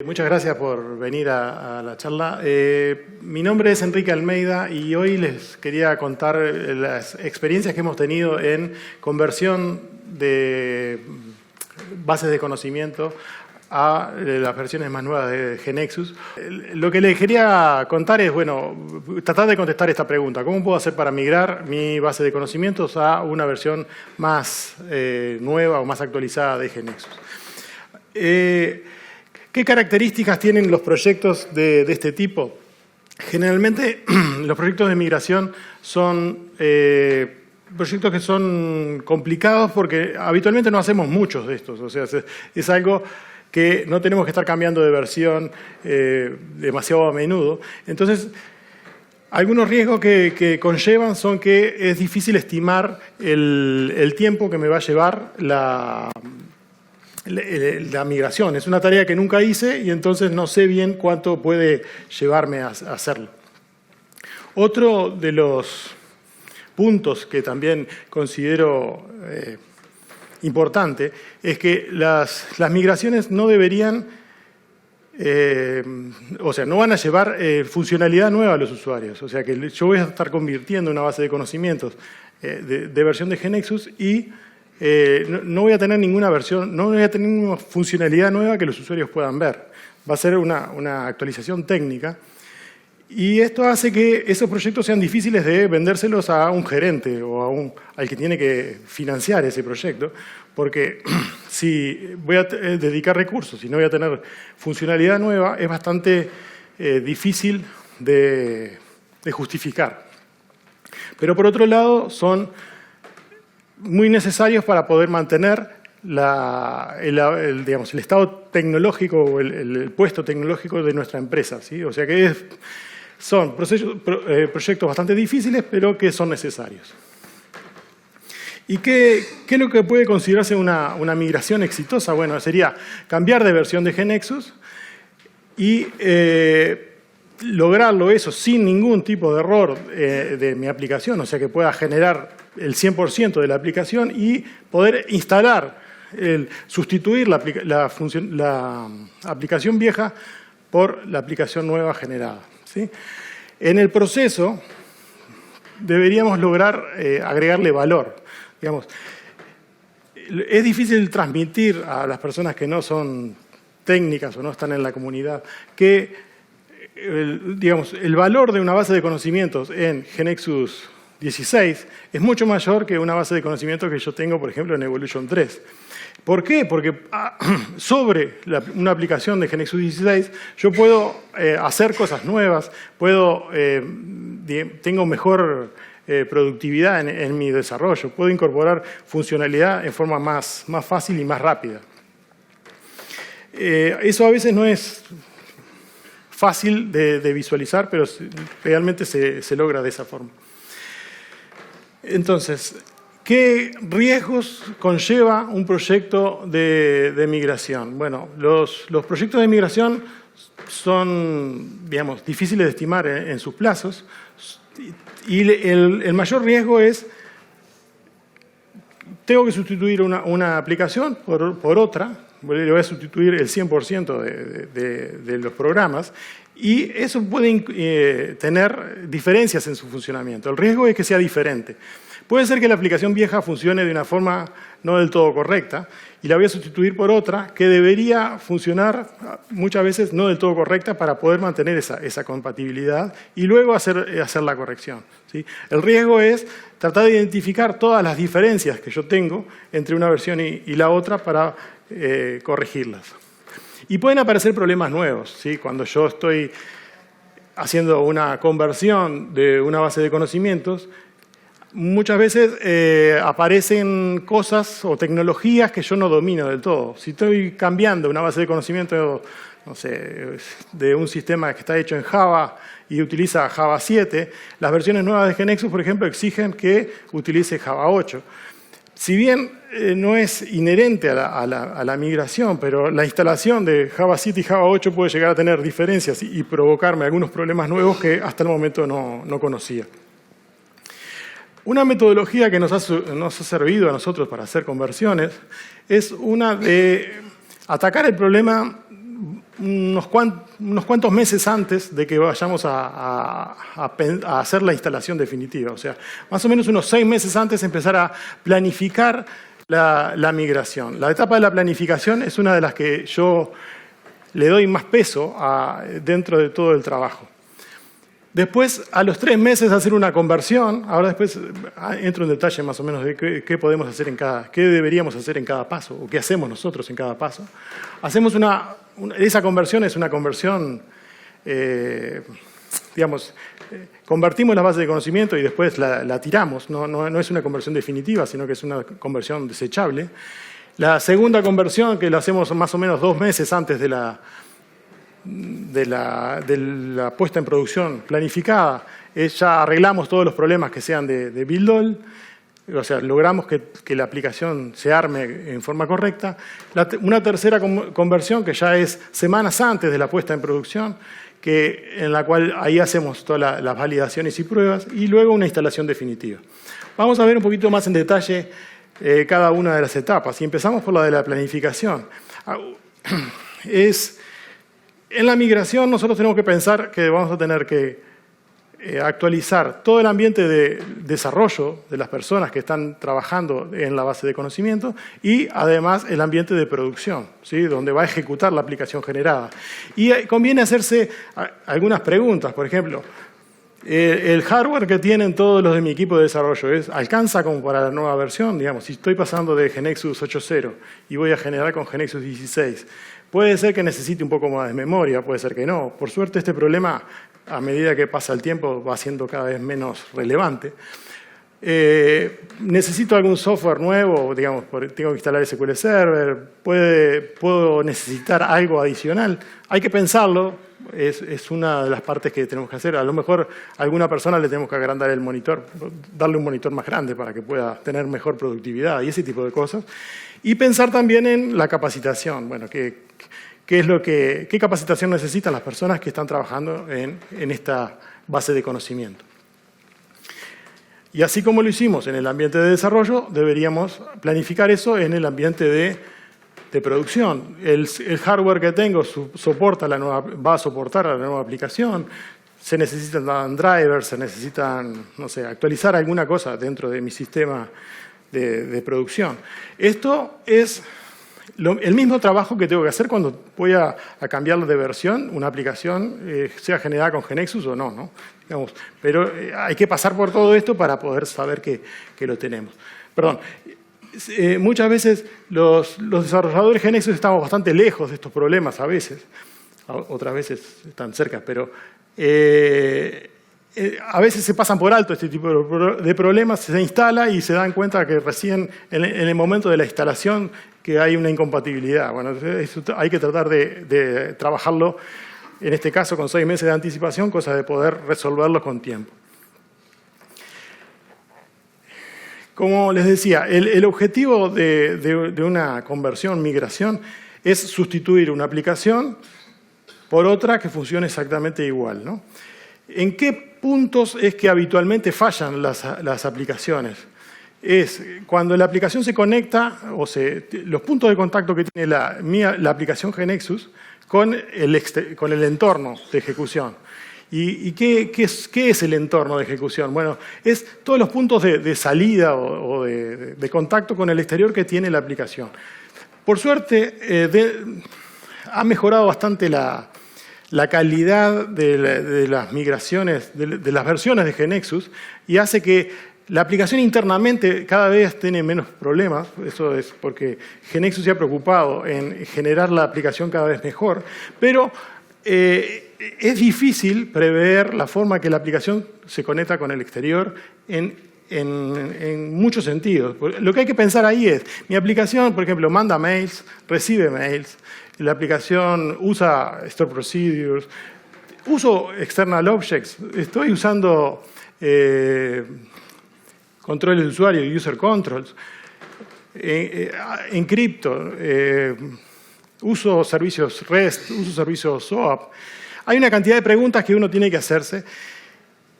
Muchas gracias por venir a la charla. Mi nombre es Enrique Almeida y hoy les quería contar las experiencias que hemos tenido en conversión de bases de conocimiento a las versiones más nuevas de GeneXus. Lo que les quería contar es, bueno, tratar de contestar esta pregunta. ¿Cómo puedo hacer para migrar mi base de conocimientos a una versión más nueva o más actualizada de GeneXus? ¿Qué características tienen los proyectos de este tipo? Generalmente, los proyectos de migración son proyectos que son complicados porque habitualmente no hacemos muchos de estos. O sea, es algo que no tenemos que estar cambiando de versión demasiado a menudo. Entonces, algunos riesgos que conllevan son que es difícil estimar el tiempo que me va a llevar la migración. Es una tarea que nunca hice y entonces no sé bien cuánto puede llevarme a hacerlo. Otro de los puntos que también considero importante es que las migraciones no deberían, no van a llevar funcionalidad nueva a los usuarios. O sea que yo voy a estar convirtiendo una base de conocimientos de versión de GeneXus y no voy a tener ninguna versión, no voy a tener ninguna funcionalidad nueva que los usuarios puedan ver. Va a ser una actualización técnica. Y esto hace que esos proyectos sean difíciles de vendérselos a un gerente o al que tiene que financiar ese proyecto, porque si voy a dedicar recursos y no voy a tener funcionalidad nueva, es bastante difícil de justificar. Pero por otro lado, son muy necesarios para poder mantener el estado tecnológico o el puesto tecnológico de nuestra empresa, ¿sí? O sea que son proyectos bastante difíciles, pero que son necesarios. ¿Y qué es lo que puede considerarse una migración exitosa? Bueno, sería cambiar de versión de GeneXus y lograrlo eso sin ningún tipo de error de mi aplicación, o sea que pueda generar el 100% de la aplicación y poder instalar, sustituir la aplicación vieja por la aplicación nueva generada, ¿sí? En el proceso deberíamos lograr agregarle valor. Digamos, es difícil transmitir a las personas que no son técnicas o no están en la comunidad que el valor de una base de conocimientos en GeneXus 16 es mucho mayor que una base de conocimientos que yo tengo, por ejemplo, en Evolution 3. ¿Por qué? Porque sobre una aplicación de GeneXus 16 yo puedo hacer cosas nuevas, tengo mejor productividad en mi desarrollo, puedo incorporar funcionalidad en forma más fácil y más rápida. Eso a veces no es fácil de visualizar, pero realmente se logra de esa forma. Entonces, ¿qué riesgos conlleva un proyecto de migración? Bueno, los proyectos de migración son, digamos, difíciles de estimar en sus plazos y el mayor riesgo es tengo que sustituir una aplicación por otra, le voy a sustituir el 100% de los programas y eso puede tener diferencias en su funcionamiento. El riesgo es que sea diferente. Puede ser que la aplicación vieja funcione de una forma no del todo correcta y la voy a sustituir por otra que debería funcionar muchas veces no del todo correcta para poder mantener esa compatibilidad y luego hacer la corrección, ¿sí? El riesgo es tratar de identificar todas las diferencias que yo tengo entre una versión y la otra para corregirlas. Y pueden aparecer problemas nuevos, ¿sí? Cuando yo estoy haciendo una conversión de una base de conocimientos, muchas veces aparecen cosas o tecnologías que yo no domino del todo. Si estoy cambiando una base de conocimiento, no sé, de un sistema que está hecho en Java y utiliza Java 7, las versiones nuevas de GeneXus, por ejemplo, exigen que utilice Java 8. Si bien no es inherente a la migración, pero la instalación de Java 7 y Java 8 puede llegar a tener diferencias y provocarme algunos problemas nuevos que hasta el momento no conocía. Una metodología que nos ha servido a nosotros para hacer conversiones es una de atacar el problema unos cuantos meses antes de que vayamos a hacer la instalación definitiva. O sea, más o menos unos 6 meses antes empezar a planificar la migración. La etapa de la planificación es una de las que yo le doy más peso dentro de todo el trabajo. Después, a los 3 meses, hacer una conversión. Ahora después entro en detalle más o menos de qué podemos hacer qué deberíamos hacer en cada paso, o qué hacemos nosotros en cada paso. Hacemos esa conversión es una conversión, convertimos la base de conocimiento y después la tiramos. No es una conversión definitiva, sino que es una conversión desechable. La segunda conversión, que la hacemos más o menos 2 meses antes de la puesta en producción planificada, ya arreglamos todos los problemas que sean de build all, o sea, logramos que la aplicación se arme en forma correcta. Una tercera conversión, que ya es semanas antes de la puesta en producción, en la cual ahí hacemos todas las validaciones y pruebas, y luego una instalación definitiva. Vamos a ver un poquito más en detalle cada una de las etapas, y empezamos por la de la planificación. En la migración nosotros tenemos que pensar que vamos a tener que actualizar todo el ambiente de desarrollo de las personas que están trabajando en la base de conocimiento y además el ambiente de producción, ¿sí? Donde va a ejecutar la aplicación generada. Y conviene hacerse algunas preguntas. Por ejemplo, el hardware que tienen todos los de mi equipo de desarrollo ¿alcanza como para la nueva versión? Digamos, si estoy pasando de GeneXus 8.0 y voy a generar con GeneXus 16, puede ser que necesite un poco más de memoria, puede ser que no. Por suerte este problema, a medida que pasa el tiempo, va siendo cada vez menos relevante. ¿Necesito algún software nuevo? Digamos, tengo que instalar SQL Server, ¿puedo necesitar algo adicional? Hay que pensarlo, es una de las partes que tenemos que hacer. A lo mejor a alguna persona le tenemos que agrandar el monitor, darle un monitor más grande para que pueda tener mejor productividad y ese tipo de cosas. Y pensar también en la capacitación. Bueno, ¿qué capacitación necesitan las personas que están trabajando en esta base de conocimiento? Y así como lo hicimos en el ambiente de desarrollo, deberíamos planificar eso en el ambiente de producción. El hardware que tengo va a soportar la nueva aplicación. Se necesitan drivers, se necesitan, no sé, actualizar alguna cosa dentro de mi sistema de producción. Esto es el mismo trabajo que tengo que hacer cuando voy a cambiar de versión, una aplicación, sea generada con GeneXus o no, digamos, pero hay que pasar por todo esto para poder saber que lo tenemos. Perdón, muchas veces los desarrolladores GeneXus estamos bastante lejos de estos problemas a veces, otras veces están cerca, pero a veces se pasan por alto este tipo de problemas, se instala y se dan cuenta que recién en el momento de la instalación que hay una incompatibilidad. Bueno, eso hay que tratar de trabajarlo, en este caso con 6 meses de anticipación, cosa de poder resolverlo con tiempo. Como les decía, el objetivo de una conversión, migración, es sustituir una aplicación por otra que funcione exactamente igual, ¿no? ¿En qué puntos es que habitualmente fallan las aplicaciones? Es cuando la aplicación se conecta, los puntos de contacto que tiene la aplicación GeneXus con el entorno de ejecución. ¿Y qué es el entorno de ejecución? Bueno, es todos los puntos de salida o de contacto con el exterior que tiene la aplicación. Por suerte, ha mejorado bastante la calidad de las migraciones, de las versiones de GeneXus, y hace que la aplicación internamente cada vez tiene menos problemas. Eso es porque GeneXus se ha preocupado en generar la aplicación cada vez mejor, pero es difícil prever la forma que la aplicación se conecta con el exterior en muchos sentidos. Lo que hay que pensar ahí es, mi aplicación, por ejemplo, manda mails, recibe mails, la aplicación usa store procedures, uso external objects, estoy usando control de usuario, user controls, encripto, uso servicios REST, uso servicios SOAP. Hay una cantidad de preguntas que uno tiene que hacerse.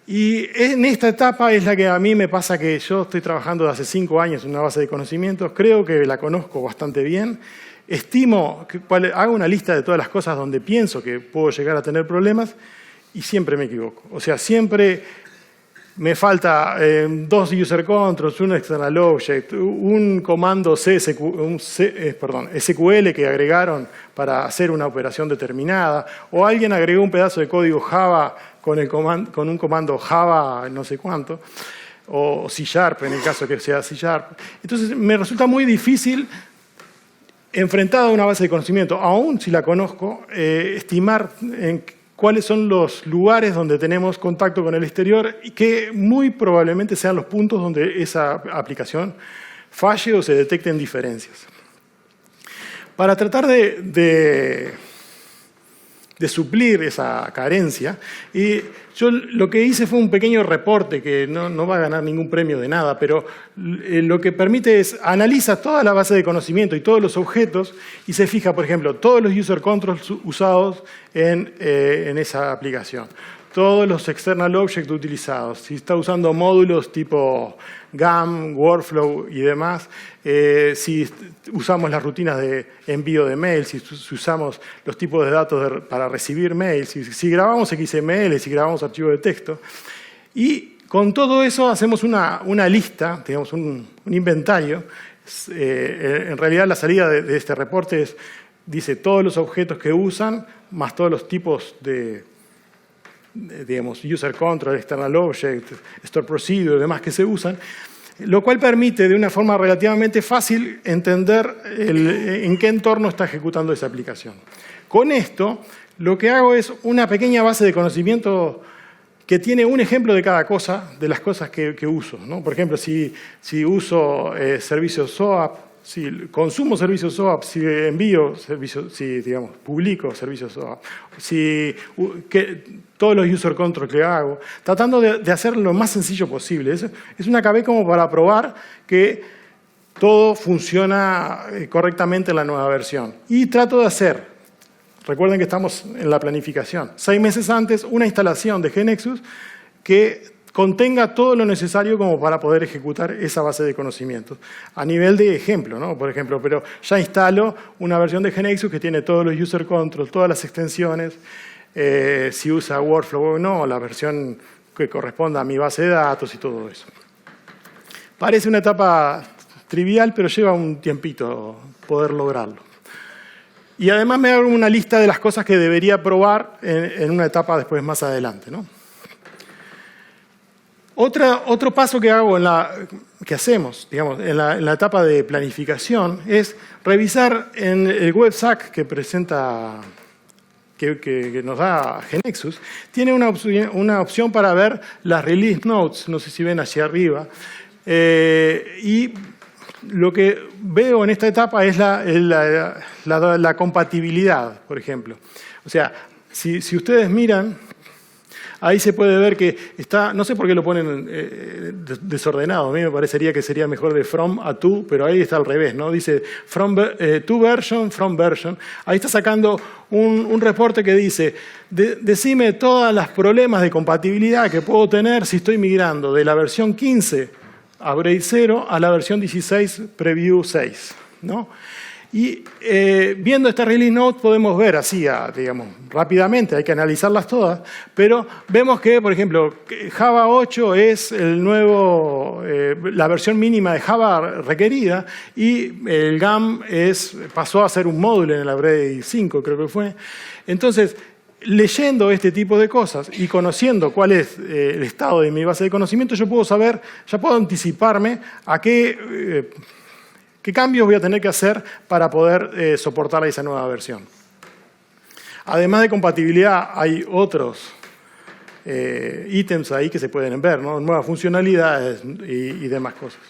Y en esta etapa es la que a mí me pasa que yo estoy trabajando desde hace 5 años en una base de conocimientos, creo que la conozco bastante bien. estimo, hago una lista de todas las cosas donde pienso que puedo llegar a tener problemas y siempre me equivoco. O sea, siempre me falta 2 user controls, un external object, un comando SQL que agregaron para hacer una operación determinada, o alguien agregó un pedazo de código Java con un comando Java no sé cuánto, o C# en el caso que sea C#. Entonces me resulta muy difícil, enfrentada a una base de conocimiento, aún si la conozco, estimar cuáles son los lugares donde tenemos contacto con el exterior y que muy probablemente sean los puntos donde esa aplicación falle o se detecten diferencias. Para tratar de suplir esa carencia, yo lo que hice fue un pequeño reporte que no va a ganar ningún premio de nada, pero lo que permite es analiza toda la base de conocimiento y todos los objetos y se fija, por ejemplo, todos los user controls usados en esa aplicación, todos los external objects utilizados, si está usando módulos tipo GAM, Workflow y demás, si usamos las rutinas de envío de mails, si usamos los tipos de datos para recibir mails, si grabamos XML, si grabamos archivos de texto. Y con todo eso hacemos una lista, digamos un inventario. En realidad la salida de este reporte dice todos los objetos que usan, más todos los tipos de digamos, user control, external object, store procedure y demás que se usan, lo cual permite de una forma relativamente fácil entender en qué entorno está ejecutando esa aplicación. Con esto, lo que hago es una pequeña base de conocimiento que tiene un ejemplo de cada cosa, de las cosas que uso, ¿no? Por ejemplo, si uso servicios SOAP, si consumo servicios SOAP, si envío servicios, si digamos, publico servicios SOAP, todos los user control que hago, tratando de hacerlo lo más sencillo posible. Es una KB como para probar que todo funciona correctamente en la nueva versión. Y trato de hacer, recuerden que estamos en la planificación, 6 meses antes, una instalación de GNexus que contenga todo lo necesario como para poder ejecutar esa base de conocimientos. A nivel de ejemplo, ¿no? Por ejemplo, pero ya instalo una versión de GNexus que tiene todos los user controls, todas las extensiones, si usa Workflow o no, la versión que corresponda a mi base de datos y todo eso. Parece una etapa trivial, pero lleva un tiempito poder lograrlo. Y además me hago una lista de las cosas que debería probar en una etapa después más adelante, ¿no? Otro paso que hago que hacemos, digamos, en la etapa de planificación es revisar en el WebSAC que presenta, que nos da GNexus, tiene una opción para ver las release notes, no sé si ven hacia arriba, y lo que veo en esta etapa es la compatibilidad, por ejemplo. O sea, si ustedes miran, ahí se puede ver que está, no sé por qué lo ponen desordenado, a mí me parecería que sería mejor de from a to, pero ahí está al revés, ¿no? Dice from to version, from version. Ahí está sacando un reporte que dice, decime todos los problemas de compatibilidad que puedo tener si estoy migrando de la versión 15 upgrade 0 a la versión 16 preview 6, ¿no? Y viendo esta release note podemos ver así, digamos, rápidamente, hay que analizarlas todas, pero vemos que, por ejemplo, Java 8 es la versión mínima de Java requerida y el GAM pasó a ser un módulo en el upgrade 5, creo que fue. Entonces, leyendo este tipo de cosas y conociendo cuál es el estado de mi base de conocimiento, yo puedo saber, ya puedo anticiparme a qué cambios voy a tener que hacer para poder soportar esa nueva versión. Además de compatibilidad, hay otros ítems ahí que se pueden ver, ¿no? Nuevas funcionalidades y demás cosas.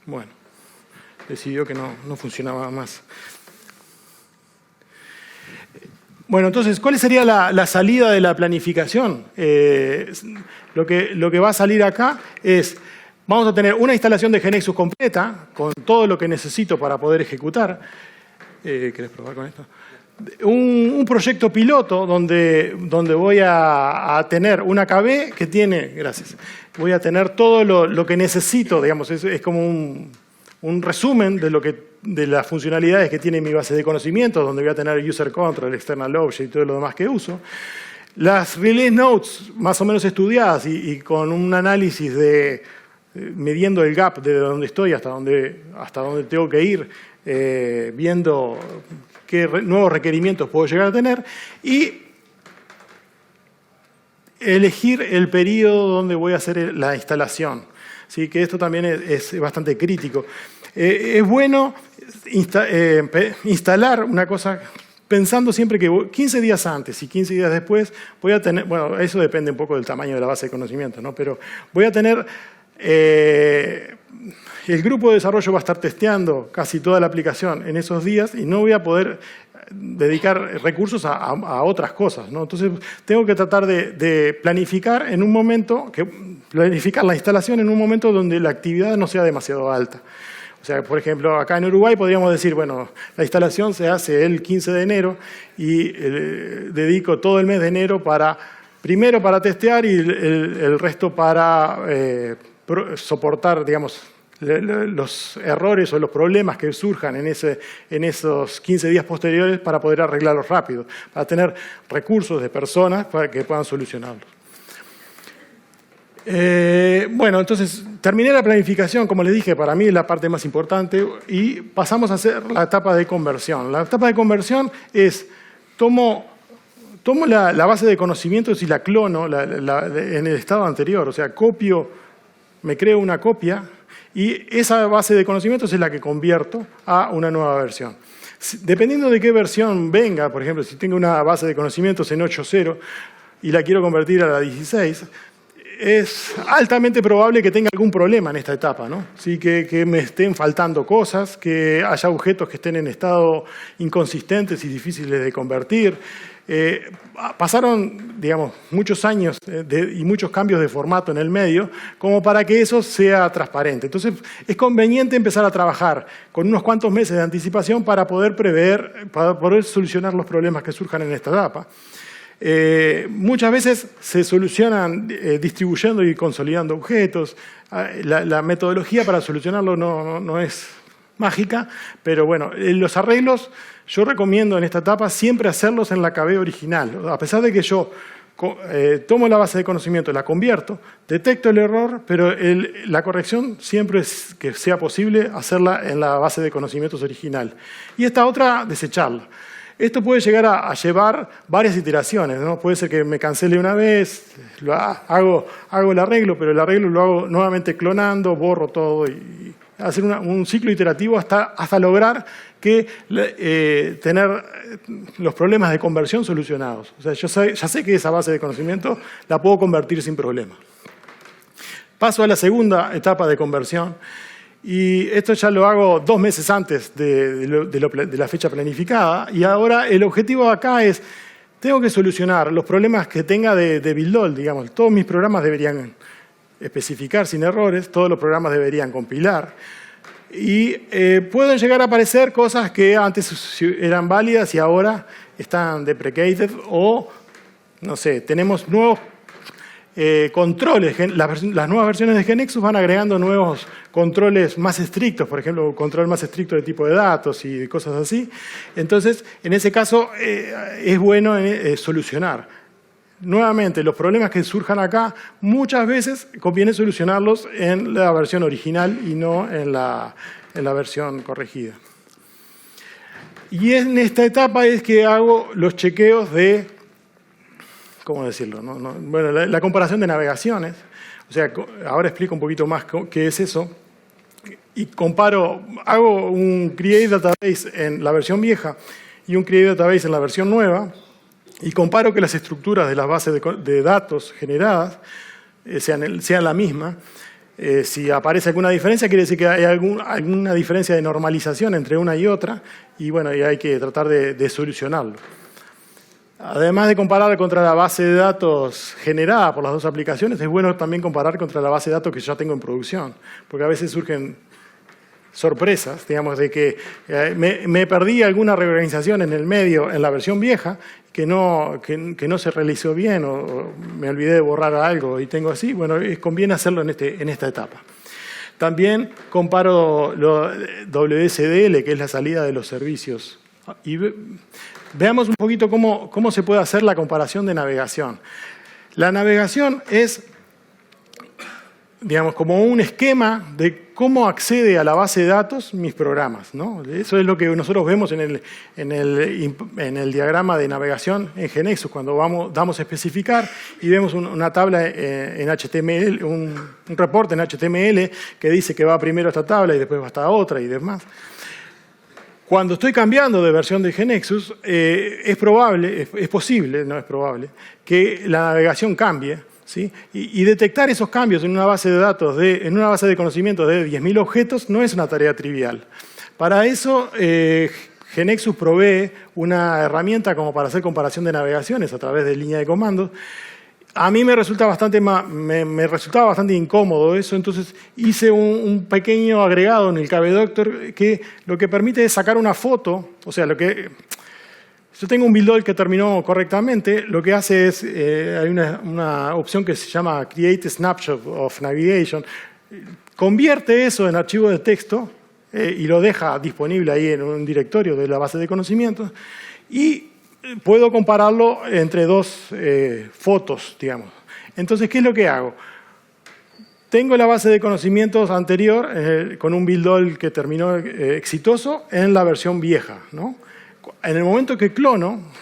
Bueno, decidió que no funcionaba más. Bueno, entonces, ¿cuál sería la salida de la planificación? Lo que va a salir acá es, vamos a tener una instalación de GNexus completa, con todo lo que necesito para poder ejecutar. ¿Querés probar con esto? un proyecto piloto donde voy a tener una KB que tiene, gracias, voy a tener todo lo que necesito, digamos, es como un resumen de las funcionalidades que tiene mi base de conocimientos, donde voy a tener user control, external object y todo lo demás que uso. Las release notes más o menos estudiadas y con un análisis midiendo el gap de donde estoy hasta donde tengo que ir, viendo qué nuevos requerimientos puedo llegar a tener y elegir el periodo donde voy a hacer la instalación. ¿Sí? Que esto también es bastante crítico. Es bueno instalar una cosa pensando siempre que 15 días antes y 15 días después voy a tener, bueno, eso depende un poco del tamaño de la base de conocimiento, ¿no? Pero voy a tener, el grupo de desarrollo va a estar testeando casi toda la aplicación en esos días y no voy a poder dedicar recursos a otras cosas, ¿no? Entonces tengo que tratar de planificar en un momento, planificar la instalación en un momento donde la actividad no sea demasiado alta. O sea, por ejemplo, acá en Uruguay podríamos decir, bueno, la instalación se hace el 15 de enero y dedico todo el mes de enero primero para testear y el resto para soportar, digamos, los errores o los problemas que surjan en esos 15 días posteriores para poder arreglarlos rápido, para tener recursos de personas para que puedan solucionarlos. Bueno, entonces terminé la planificación, como les dije, para mí es la parte más importante y pasamos a hacer la etapa de conversión. La etapa de conversión es, tomo la base de conocimientos y la clono en el estado anterior, o sea, me creo una copia y esa base de conocimientos es la que convierto a una nueva versión. Dependiendo de qué versión venga, por ejemplo, si tengo una base de conocimientos en 8.0 y la quiero convertir a la 16, es altamente probable que tenga algún problema en esta etapa, ¿no? Sí, que me estén faltando cosas, que haya objetos que estén en estado inconsistentes y difíciles de convertir. Pasaron, digamos, muchos años y muchos cambios de formato en el medio como para que eso sea transparente. Entonces, es conveniente empezar a trabajar con unos cuantos meses de anticipación para poder prever, para poder solucionar los problemas que surjan en esta etapa. Muchas veces se solucionan distribuyendo y consolidando objetos. La metodología para solucionarlo no es mágica, pero bueno, los arreglos yo recomiendo en esta etapa siempre hacerlos en la KB original. A pesar de que yo tomo la base de conocimiento, la convierto, detecto el error, pero la corrección siempre es que sea posible hacerla en la base de conocimientos original. Y esta otra, desecharla. Esto puede llegar a llevar varias iteraciones, ¿no? Puede ser que me cancele una vez, hago el arreglo, pero el arreglo lo hago nuevamente clonando, borro todo y hacer un ciclo iterativo hasta lograr tener los problemas de conversión solucionados. O sea, ya sé que esa base de conocimiento la puedo convertir sin problema. Paso a la segunda etapa de conversión. Y esto ya lo hago 2 meses antes de la fecha planificada. Y ahora el objetivo acá es, tengo que solucionar los problemas que tenga de build-all, digamos. Todos mis programas deberían especificar sin errores, todos los programas deberían compilar. Y pueden llegar a aparecer cosas que antes eran válidas y ahora están deprecated o, no sé, tenemos nuevos controles. Las nuevas versiones de GeneXus van agregando nuevos controles más estrictos, por ejemplo, control más estricto de tipo de datos y cosas así. Entonces, en ese caso, es bueno solucionar. Nuevamente, los problemas que surjan acá, muchas veces conviene solucionarlos en la versión original y no en la versión corregida. Y en esta etapa es que hago los chequeos de, ¿cómo decirlo? Bueno, la comparación de navegaciones. O sea, ahora explico un poquito más qué es eso. Y comparo, hago un create database en la versión vieja y un create database en la versión nueva. Y comparo que las estructuras de las bases de datos generadas sean la misma. Si aparece alguna diferencia, quiere decir que hay alguna diferencia de normalización entre una y otra. Y bueno, y hay que tratar de solucionarlo. Además de comparar contra la base de datos generada por las dos aplicaciones, es bueno también comparar contra la base de datos que ya tengo en producción. Porque a veces surgen sorpresas, digamos, de que me perdí alguna reorganización en el medio, en la versión vieja, que no se realizó bien o me olvidé de borrar algo y tengo así, bueno, conviene hacerlo en esta etapa. También comparo lo WSDL, que es la salida de los servicios. Y veamos un poquito cómo se puede hacer la comparación de navegación. La navegación es, digamos, como un esquema de cómo accede a la base de datos mis programas, ¿no? Eso es lo que nosotros vemos en el diagrama de navegación en GeneXus, cuando damos a especificar y vemos una tabla en HTML, un reporte en HTML que dice que va primero a esta tabla y después va a esta otra y demás. Cuando estoy cambiando de versión de GeneXus, es posible, no es probable, que la navegación cambie, ¿sí? Y detectar esos cambios en una base de datos, en una base de conocimientos de 10.000 objetos no es una tarea trivial. Para eso, GeneXus provee una herramienta como para hacer comparación de navegaciones a través de línea de comandos. A mí me resultaba bastante incómodo eso, entonces hice un pequeño agregado en el KBDoctor que lo que permite es sacar una foto, o sea, yo tengo un build que terminó correctamente, lo que hace es, hay una opción que se llama Create Snapshot of Navigation, convierte eso en archivo de texto y lo deja disponible ahí en un directorio de la base de conocimientos y puedo compararlo entre dos fotos, digamos. Entonces, ¿qué es lo que hago? Tengo la base de conocimientos anterior con un build que terminó exitoso en la versión vieja, ¿no? En el momento que clono,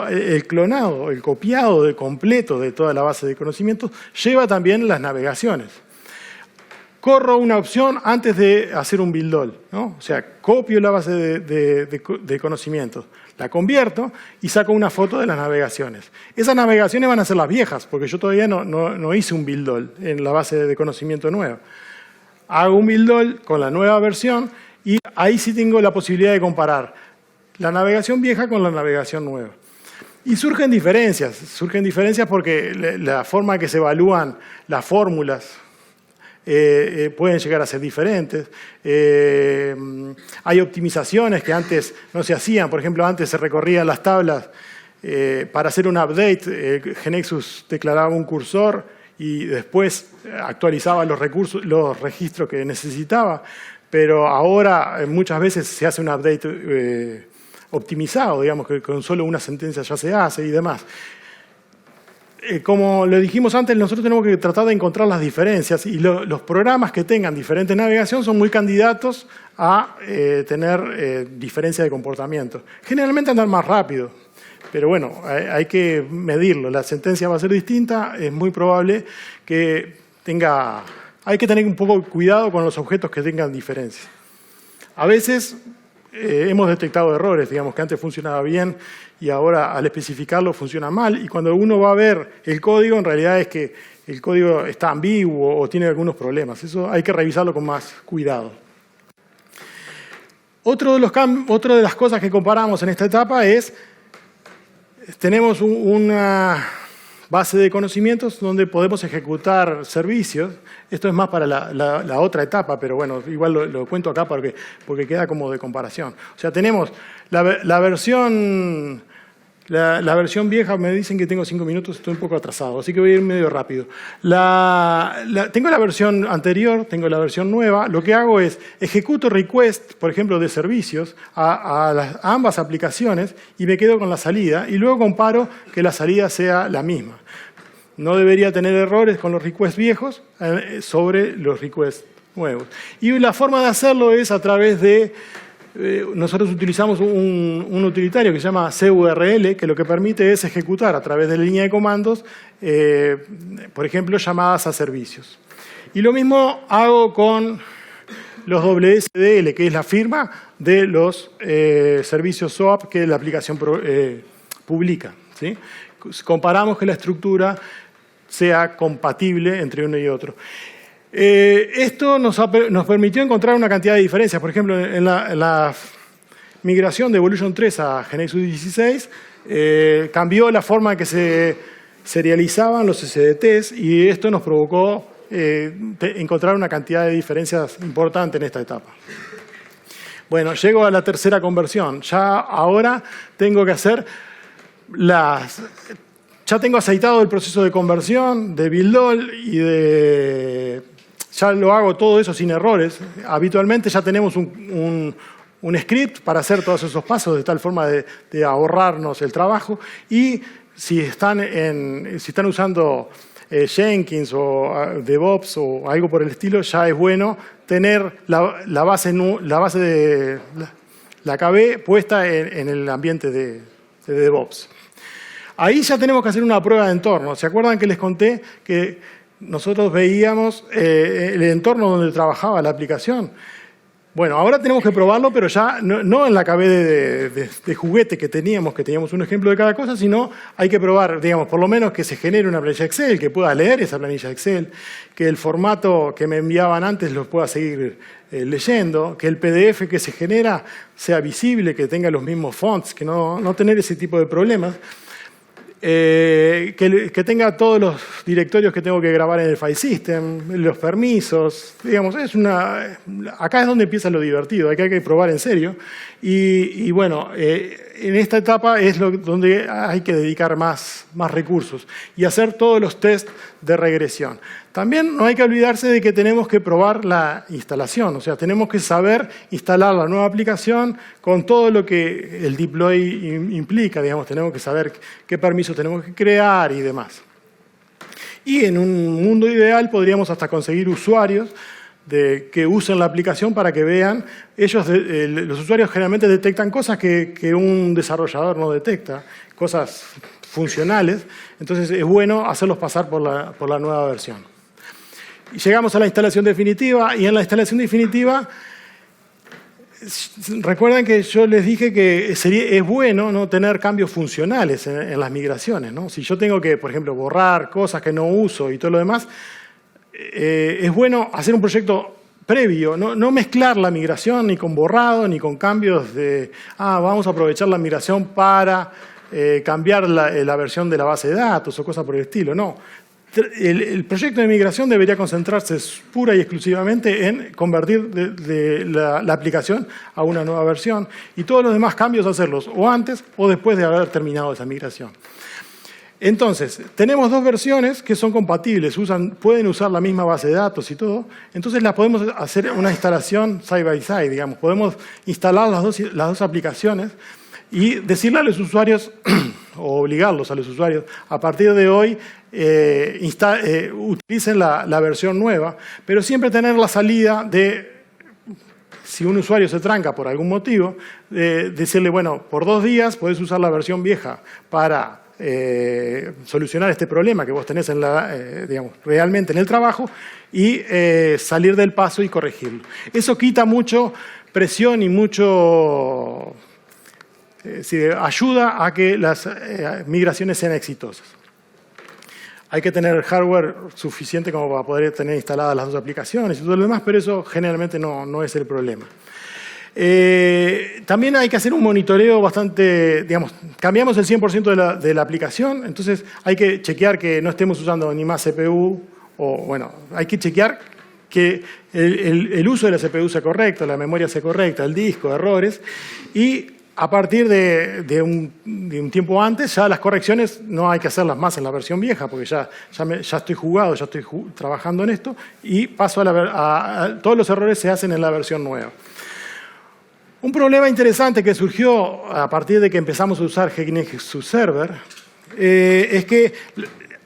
el clonado, el copiado completo de toda la base de conocimientos, lleva también las navegaciones. Corro una opción antes de hacer un build all, ¿no? O sea, copio la base de conocimientos, la convierto y saco una foto de las navegaciones. Esas navegaciones van a ser las viejas, porque yo todavía no hice un build all en la base de conocimiento nueva. Hago un build all con la nueva versión y ahí sí tengo la posibilidad de comparar la navegación vieja con la navegación nueva. Y surgen diferencias porque la forma que se evalúan las fórmulas pueden llegar a ser diferentes. Hay optimizaciones que antes no se hacían. Por ejemplo, antes se recorrían las tablas para hacer un update. GeneXus declaraba un cursor y después actualizaba los registros que necesitaba. Pero ahora muchas veces se hace un update optimizado, digamos, que con solo una sentencia ya se hace y demás. Como le dijimos antes, nosotros tenemos que tratar de encontrar las diferencias y los programas que tengan diferente navegación son muy candidatos a tener diferencia de comportamiento. Generalmente andan más rápido, pero bueno, hay que medirlo. La sentencia va a ser distinta, es muy probable que hay que tener un poco de cuidado con los objetos que tengan diferencia. A veces hemos detectado errores, digamos, que antes funcionaba bien y ahora al especificarlo funciona mal. Y cuando uno va a ver el código, en realidad es que el código está ambiguo o tiene algunos problemas. Eso hay que revisarlo con más cuidado. Otra de las cosas que comparamos en esta etapa es, tenemos una base de conocimientos donde podemos ejecutar servicios. Esto es más para la otra etapa, pero bueno, igual lo cuento acá porque queda como de comparación. O sea, tenemos la versión vieja, me dicen que tengo 5 minutos, estoy un poco atrasado, así que voy a ir medio rápido. Tengo la versión anterior, tengo la versión nueva. Lo que hago es ejecuto request, por ejemplo, de servicios a ambas aplicaciones y me quedo con la salida y luego comparo que la salida sea la misma. No debería tener errores con los requests viejos sobre los requests nuevos. Y la forma de hacerlo es a través de nosotros utilizamos un utilitario que se llama CURL, que lo que permite es ejecutar a través de la línea de comandos, por ejemplo, llamadas a servicios. Y lo mismo hago con los WSDL, que es la firma de los servicios SOAP que la aplicación publica, ¿sí? Comparamos que la estructura sea compatible entre uno y otro. Esto nos permitió encontrar una cantidad de diferencias. Por ejemplo, en la migración de Evolution 3 a GeneXus 16, cambió la forma en que se serializaban los SDTs y esto nos provocó encontrar una cantidad de diferencias importantes en esta etapa. Bueno, llego a la tercera conversión. Ya ahora tengo que hacer ya tengo aceitado el proceso de conversión, de build all y ya lo hago todo eso sin errores. Habitualmente ya tenemos un script para hacer todos esos pasos de tal forma de ahorrarnos el trabajo. Y si están usando Jenkins o DevOps o algo por el estilo, ya es bueno tener la base de la KB puesta en el ambiente de DevOps. Ahí ya tenemos que hacer una prueba de entorno. ¿Se acuerdan que les conté que nosotros veíamos el entorno donde trabajaba la aplicación? Bueno, ahora tenemos que probarlo, pero ya no en la KB de juguete que teníamos un ejemplo de cada cosa, sino hay que probar, digamos, por lo menos que se genere una planilla Excel, que pueda leer esa planilla Excel, que el formato que me enviaban antes lo pueda seguir leyendo, que el PDF que se genera sea visible, que tenga los mismos fonts, que no tener ese tipo de problemas. Que tenga todos los directorios que tengo que grabar en el file system, los permisos, digamos, acá es donde empieza lo divertido, hay que probar en serio. Y bueno, en esta etapa es donde hay que dedicar más recursos y hacer todos los tests de regresión. También no hay que olvidarse de que tenemos que probar la instalación, o sea, tenemos que saber instalar la nueva aplicación con todo lo que el deploy implica, digamos, tenemos que saber qué permisos tenemos que crear y demás. Y en un mundo ideal podríamos hasta conseguir usuarios que usen la aplicación para que vean. Los usuarios generalmente detectan cosas que un desarrollador no detecta, cosas funcionales, entonces es bueno hacerlos pasar por la nueva versión. Y llegamos a la instalación definitiva, y en la instalación definitiva, recuerden que yo les dije que es bueno no tener cambios funcionales en las migraciones, ¿no? Si yo tengo que, por ejemplo, borrar cosas que no uso y todo lo demás, es bueno hacer un proyecto previo, no mezclar la migración ni con borrado ni con cambios vamos a aprovechar la migración para cambiar la versión de la base de datos o cosas por el estilo. No. El proyecto de migración debería concentrarse pura y exclusivamente en convertir la aplicación a una nueva versión y todos los demás cambios hacerlos o antes o después de haber terminado esa migración. Entonces, tenemos dos versiones que son compatibles, pueden usar la misma base de datos y todo, entonces podemos hacer una instalación side by side, digamos, podemos instalar las dos aplicaciones y decirle a los usuarios, o obligarlos a los usuarios, a partir de hoy utilicen la versión nueva, pero siempre tener la salida de, si un usuario se tranca por algún motivo, decirle, bueno, por 2 días podés usar la versión vieja para solucionar este problema que vos tenés digamos, realmente en el trabajo y salir del paso y corregirlo. Eso quita mucho presión y mucho... ayuda a que las migraciones sean exitosas. Hay que tener hardware suficiente como para poder tener instaladas las dos aplicaciones y todo lo demás, pero eso generalmente no es el problema. También hay que hacer un monitoreo bastante, digamos, cambiamos el 100% de la aplicación, entonces hay que chequear que no estemos usando ni más CPU, hay que chequear que el uso de la CPU sea correcto, la memoria sea correcta, el disco, errores, y a partir de un tiempo antes, ya las correcciones no hay que hacerlas más en la versión vieja, porque ya estoy jugado, ya estoy trabajando en esto, y paso todos los errores se hacen en la versión nueva. Un problema interesante que surgió a partir de que empezamos a usar Nexus Server es que,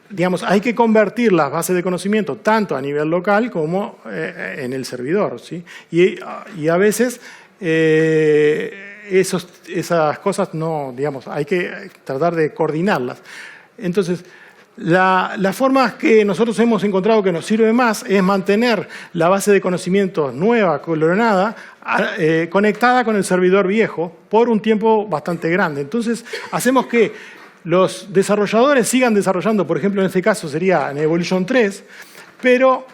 digamos, hay que convertir las bases de conocimiento tanto a nivel local como en el servidor, ¿sí? Y a veces esas cosas no, digamos, hay que tratar de coordinarlas. Entonces, la forma que nosotros hemos encontrado que nos sirve más es mantener la base de conocimientos nueva, clonada, conectada con el servidor viejo por un tiempo bastante grande. Entonces, hacemos que los desarrolladores sigan desarrollando, por ejemplo, en este caso sería en Evolution 3, pero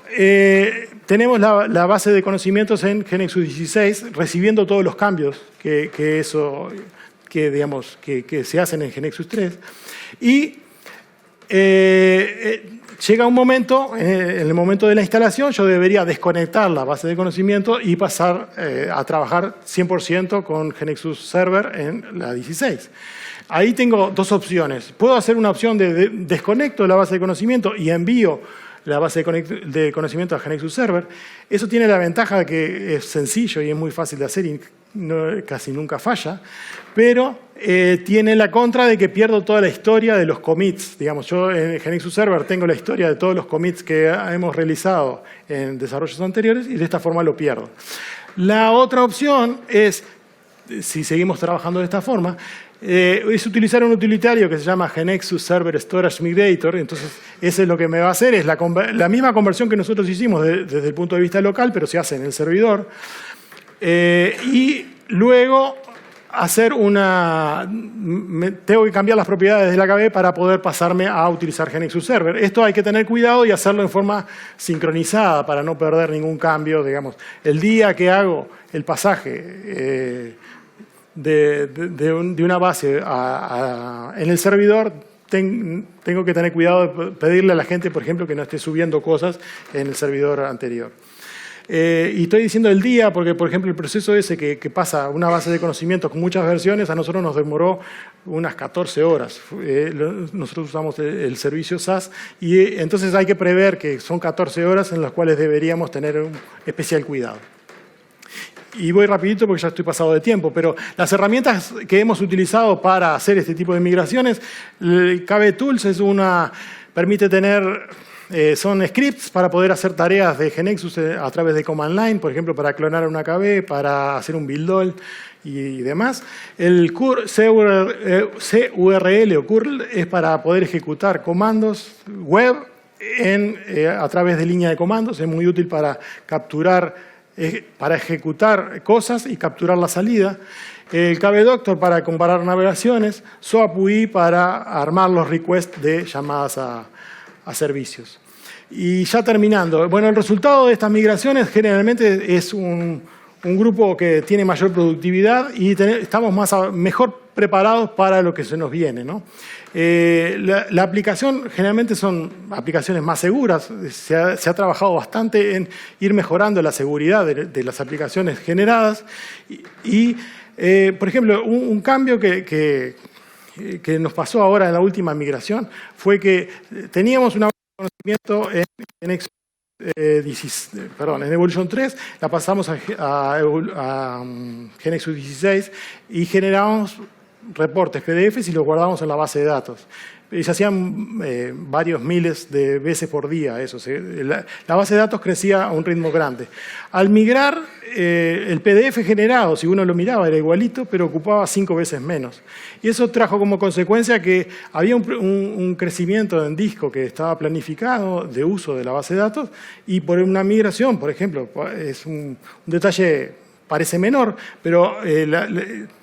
tenemos la base de conocimientos en GNexus 16 recibiendo todos los cambios que se hacen en GNexus 3 y llega un momento, en el momento de la instalación, yo debería desconectar la base de conocimiento y pasar a trabajar 100% con GeneXus Server en la 16. Ahí tengo dos opciones. Puedo hacer una opción de desconecto la base de conocimiento y envío la base de conocimiento a GeneXus Server. Eso tiene la ventaja de que es sencillo y es muy fácil de hacer y casi nunca falla, pero tiene la contra de que pierdo toda la historia de los commits. Digamos, yo en GeneXus Server tengo la historia de todos los commits que hemos realizado en desarrollos anteriores y de esta forma lo pierdo. La otra opción es, si seguimos trabajando de esta forma, es utilizar un utilitario que se llama GeneXus Server Storage Migrator. Entonces, eso es lo que me va a hacer, es la misma conversión que nosotros hicimos desde el punto de vista local, pero se hace en el servidor. Y luego tengo que cambiar las propiedades de la KB para poder pasarme a utilizar GeneXus Server. Esto hay que tener cuidado y hacerlo en forma sincronizada para no perder ningún cambio. Digamos, el día que hago el pasaje de una base en el servidor, tengo que tener cuidado de pedirle a la gente, por ejemplo, que no esté subiendo cosas en el servidor anterior. Y estoy diciendo el día porque, por ejemplo, el proceso ese que pasa una base de conocimientos con muchas versiones, a nosotros nos demoró unas 14 horas. Nosotros usamos el servicio SaaS y entonces hay que prever que son 14 horas en las cuales deberíamos tener un especial cuidado. Y voy rapidito porque ya estoy pasado de tiempo, pero las herramientas que hemos utilizado para hacer este tipo de migraciones, el KB Tools permite tener, son scripts para poder hacer tareas de GeneXus a través de command line, por ejemplo, para clonar una KB, para hacer un build all y demás. El CURL o CURL es para poder ejecutar comandos web a través de línea de comandos, es muy útil para ejecutar cosas y capturar la salida. El KBDoctor para comparar navegaciones, SOAP-UI para armar los requests de llamadas a servicios. Y ya terminando, bueno, el resultado de estas migraciones generalmente es un grupo que tiene mayor productividad y estamos mejor preparados para lo que se nos viene, ¿no? La aplicación generalmente son aplicaciones más seguras. Se ha trabajado bastante en ir mejorando la seguridad de las aplicaciones generadas. Por ejemplo, un cambio que nos pasó ahora en la última migración fue que teníamos una base de conocimiento en Evolution 3, la pasamos a GeneXus 16 y generamos reportes PDFs y los guardamos en la base de datos. Y se hacían varios miles de veces por día eso. La base de datos crecía a un ritmo grande. Al migrar, el PDF generado, si uno lo miraba, era igualito, pero ocupaba 5 veces menos. Y eso trajo como consecuencia que había un crecimiento en disco que estaba planificado de uso de la base de datos y por una migración, por ejemplo, es un detalle, parece menor, pero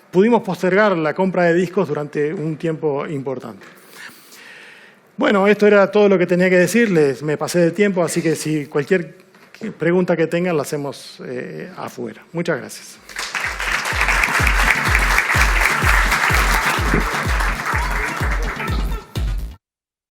pudimos postergar la compra de discos durante un tiempo importante. Bueno, esto era todo lo que tenía que decirles. Me pasé de tiempo, así que si cualquier pregunta que tengan la hacemos afuera. Muchas gracias.